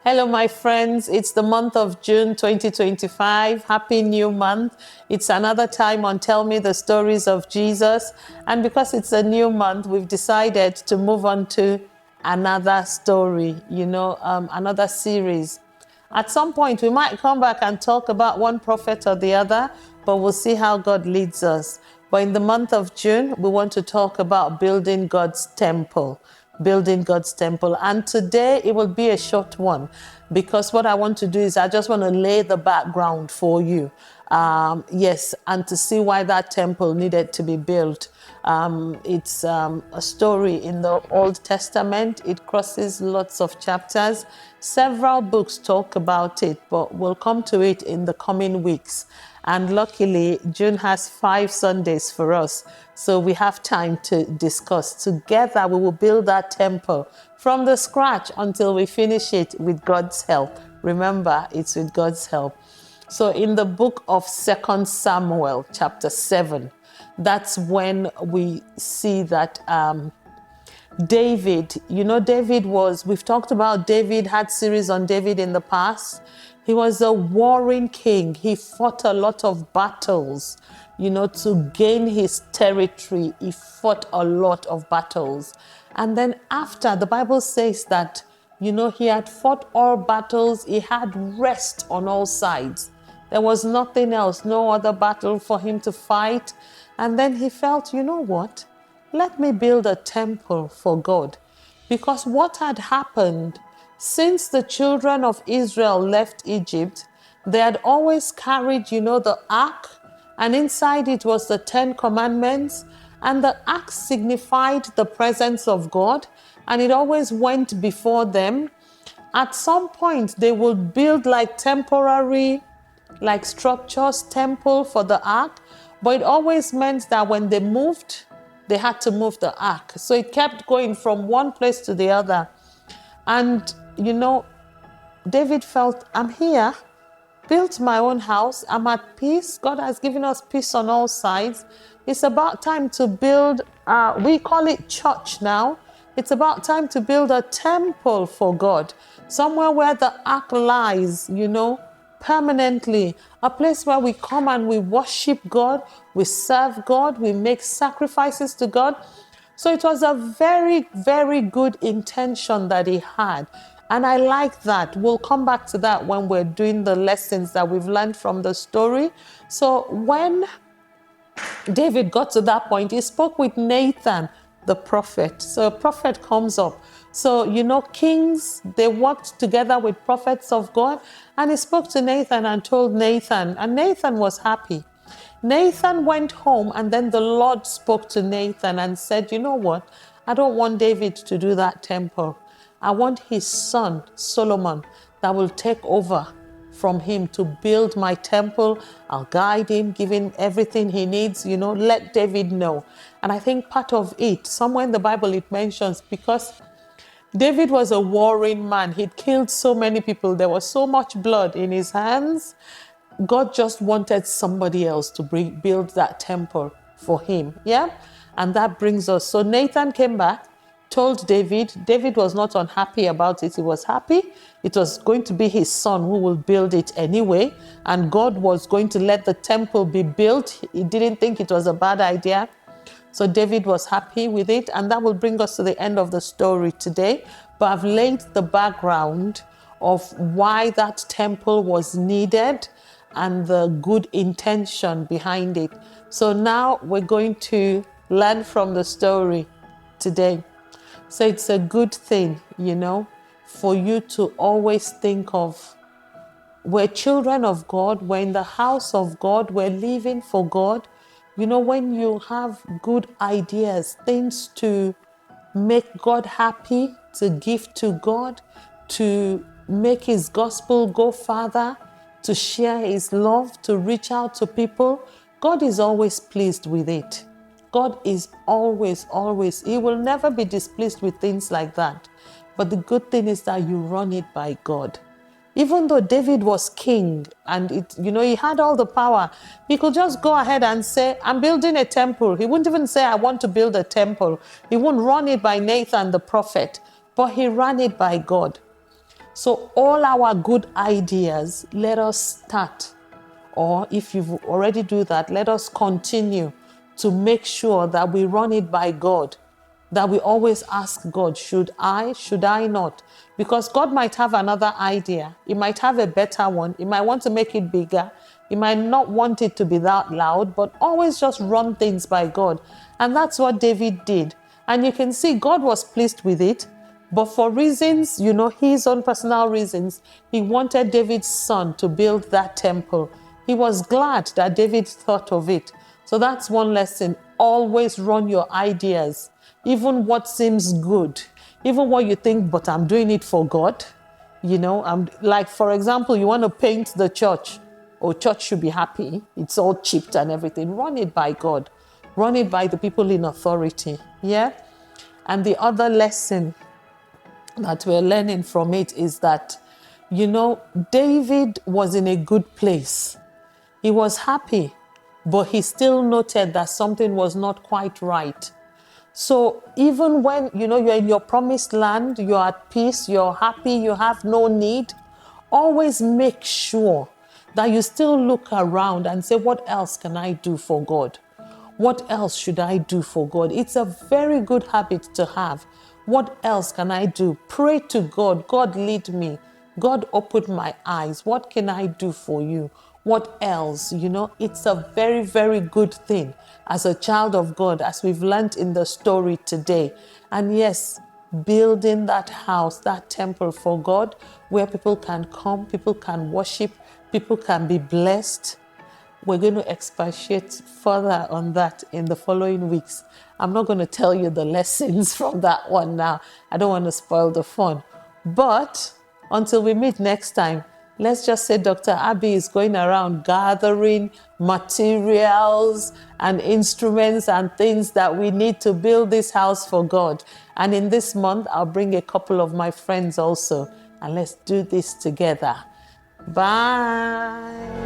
Hello, my friends. It's the month of June 2025. Happy new month. It's another time on Tell Me the Stories of Jesus. And because it's a new month, we've decided to move on to another story, another series. At some point, we might come back and talk about one prophet or the other, but we'll see how God leads us. But in the month of June, we want to talk about building God's temple. Building God's temple. And today it will be a short one because what I want to do is I just want to lay the background for you. Yes, and to see why that temple needed to be built. It's a story in the Old Testament. It crosses lots of chapters. Several books talk about it, but we'll come to it in the coming weeks. And luckily, June has 5 Sundays for us. So we have time to discuss. Together, we will build that temple from the scratch until we finish it with God's help. Remember, it's with God's help. So in the book of 2 Samuel, chapter 7, that's when we see that David, we've talked about David, had series on David in the past. He was a warring king. He fought a lot of battles, to gain his territory. He fought a lot of battles. And then after, the Bible says that, he had fought all battles. He had rest on all sides. There was nothing else, no other battle for him to fight. And then he felt, you know what? Let me build a temple for God. Because what had happened since the children of Israel left Egypt, they had always carried, the ark, and inside it was the 10 Commandments, and the ark signified the presence of God, and it always went before them. At some point, they would build temporary, structures, temple for the ark, but it always meant that when they moved, they had to move the ark. So it kept going from one place to the other. And, David felt, I'm here, built my own house, I'm at peace. God has given us peace on all sides. It's about time to build, we call it church now. It's about time to build a temple for God, somewhere where the ark lies, permanently, a place where we come and we worship God, we serve God, we make sacrifices to God. So it was a very, very good intention that he had. And I like that. We'll come back to that when we're doing the lessons that we've learned from the story. So when David got to that point, he spoke with Nathan, the prophet. So a prophet comes up. So, kings, they worked together with prophets of God. And he spoke to Nathan and told Nathan, and Nathan was happy. Nathan went home, and then the Lord spoke to Nathan and said, you know what? I don't want David to do that temple. I want his son, Solomon, that will take over from him to build my temple. I'll guide him, give him everything he needs, let David know. And I think part of it, somewhere in the Bible it mentions, because David was a warring man. He'd killed so many people. There was so much blood in his hands. God just wanted somebody else to build that temple for him. Yeah? And that brings us. So Nathan came back, told David. David was not unhappy about it. He was happy. It was going to be his son who will build it anyway. And God was going to let the temple be built. He didn't think it was a bad idea. So David was happy with it. And that will bring us to the end of the story today. But I've laid the background of why that temple was needed and the good intention behind it. So now we're going to learn from the story today. So it's a good thing, for you to always think of, we're children of God, we're in the house of God, we're living for God. When you have good ideas, things to make God happy, to give to God, to make his gospel go farther, to share his love, to reach out to people, God is always pleased with it. God is always, he will never be displeased with things like that. But the good thing is that you run it by God. Even though David was king and he had all the power, he could just go ahead and say, I'm building a temple. He wouldn't even say, I want to build a temple. He wouldn't run it by Nathan the prophet, but he ran it by God. So all our good ideas, let us start. Or if you've already do that, let us continue to make sure that we run it by God, that we always ask God, should I not? Because God might have another idea. He might have a better one. He might want to make it bigger. He might not want it to be that loud, but always just run things by God. And that's what David did. And you can see God was pleased with it. But for reasons, his own personal reasons, he wanted David's son to build that temple. He was glad that David thought of it. So that's one lesson. Always run your ideas, even what seems good, even what you think, but I'm doing it for God. I'm like, for example, you want to paint the church. Oh, church should be happy. It's all chipped and everything. Run it by God. Run it by the people in authority. Yeah? And the other lesson that we're learning from it is that, David was in a good place. He was happy, but he still noted that something was not quite right. So even when, you're in your promised land, you're at peace, you're happy, you have no need, always make sure that you still look around and say, what else can I do for God? What else should I do for God? It's a very good habit to have. What else can I do? Pray to God. God, lead me. God, open my eyes. What can I do for you? What else? It's a very, very good thing as a child of God, as we've learned in the story today. And yes, building that house, that temple for God, where people can come, people can worship, people can be blessed. We're going to expatiate further on that in the following weeks. I'm not going to tell you the lessons from that one now. I don't want to spoil the fun. But until we meet next time, let's just say Dr. Abby is going around gathering materials and instruments and things that we need to build this house for God. And in this month, I'll bring a couple of my friends also. And let's do this together. Bye.